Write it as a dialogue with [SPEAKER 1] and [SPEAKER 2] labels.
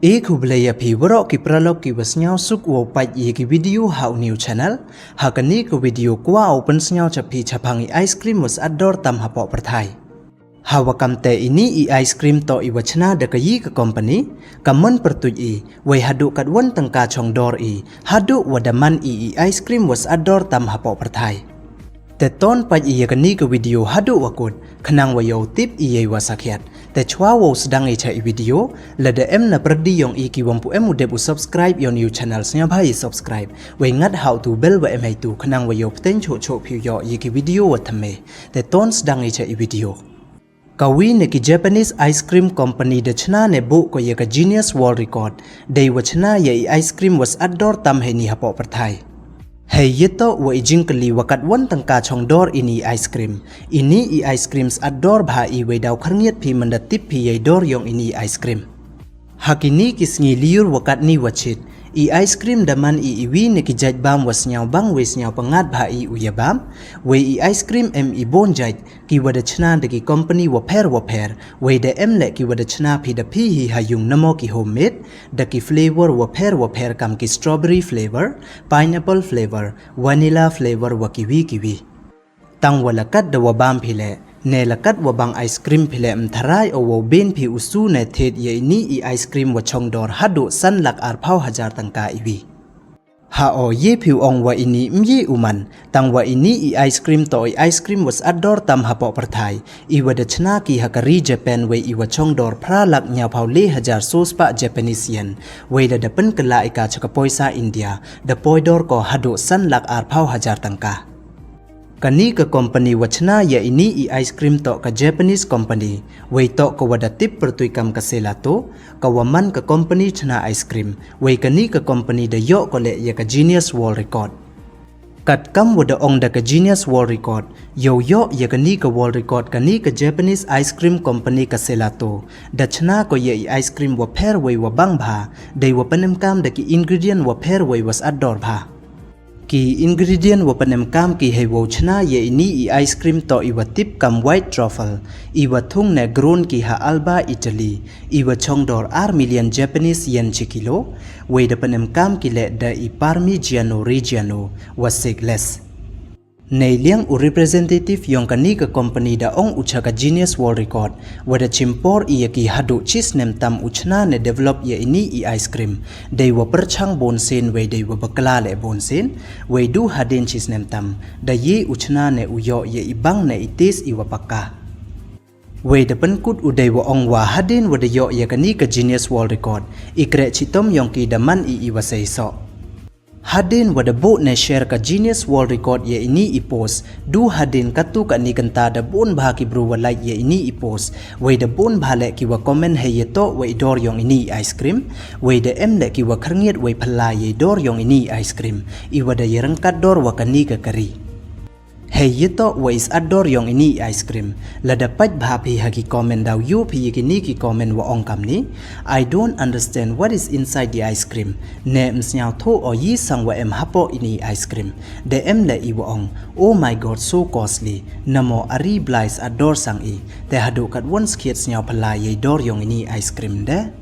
[SPEAKER 1] Aku belaya pi warok ki pralog ki wasnyau suk wo pat ye ki video hau new channel hakani ke video kwa open snyau chapi chapangi ice cream was ador tam hapo Pyrthai. Hawakam te ini ice cream to I wachna de kayi ke company kaman pertuj wai hadu kat wan tengka chong dor hadu wadaman ice cream was ador tam hapo Pyrthai. Te ton pat kani ke video hadu wakut kenang wayo tip wasakiat te chwa wo sedang video lada na perdi yong ki wampu udep subscribe your new channel nya bhai subscribe we ngat how to bell wa tu kenang wayo pten cho phu yo ki video wa thame te ton sedang video kawi ne ki Japanese ice cream company de chna ne bu ko ka Guinness World Record de wachna ice cream was ador tam he ni hapo Pyrthai. Hey yeto wa ijingkali wakat wan tengka chong dor ini ice cream. Ini ice creams ador bha we daw kharngiat pi mandatip pi dor yong ini ice cream. Hakini kisngi liur wakat ni wachit. Ice cream daman iwi ne kijaj bam was nyaw bang wes nyaw pangat bha uyabam. We ice cream bon jaj ki wada chna de ki company waper we de le ki wada chna pi da pi hi hayung namo ki homemade da ki flavor waper kam ki strawberry flavor, pineapple flavor, vanilla flavor wa kiwi. Tang walakat da wabam pile ne lakat wabang ice cream pile mtharai o wo ben pi usu ne thet ye ni ice cream wa chong dor hadu san lak ar phau hajar tangka iwi. Ha o ye piu ong wa ini mye uman tang wa ini ice cream to ice cream was ador tam hapo Pyrthai iwa de chna ki hakari Japan we iwa chong dor phra lak nya phau le hajar sos pa Japanese yen we da pen kala ika chaka poisa India da poidor ko hadu san lak ar phau hajar tangka. Kani ke company wachna ya ini ice cream to ka Japanese company we to ko wada tip pertuikam ka selato ka waman ka company chna ice cream we kani ke company da yo ko le ya ka Guinness World Record kat kam wada ong da ka Guinness World Record yo ya kani ka World Record kani ka Japanese ice cream company ka selato da chna ko ya ice cream wa pher we wa bang bha dei wa panem kam da ki ingredient wa pher we was ador bha ki ingredient wa panem kam ki hewo chna ye ini ice cream to iwa tip kam white truffle iwa thung ne grown ki ha Alba Italy iwa chongdor ar million Japanese yen kilo we da panem kam ki le da Parmigiano Reggiano wa segles nei liang u representative yong kani ka company da ong ucha ka Guinness World Record wada chimpor ki hadu cheese nem tam uchna ne develop ye ini ice cream dei wa perchang bonsen we dei wa bakla le bonsen we du hadin cheese nem tam da ye uchna ne uyo ye ibang ne itis iwa pakka we da pankut udai wa ong wa hadin wada yo ye kani ka Guinness World Record ikre chitom yong ki daman iwa seiso hadin wada bo ne share ka Guinness World Record ye ini post du hadin katu ka ni kanta da bon bha ki bro wa like ye ini post we da bon bha le ki wa comment he ye to we dor yong ini ice cream we da le ki wa kharngiet we phala ye dor yong ini ice cream I wada ye rangkat dor wa kani ka kari hey yeto wa is ador yong ini ice cream la dapat bha pi hagi comment daw yu pi kini ki comment wa ong kam ni I don't understand what is inside the ice cream ne msnyao tho o yi sang wa hapo ini ice cream de le I wa ong oh my god so costly namo ari blais ador sang te hadu kat one skit snyao phala ye dor yong ini ice cream de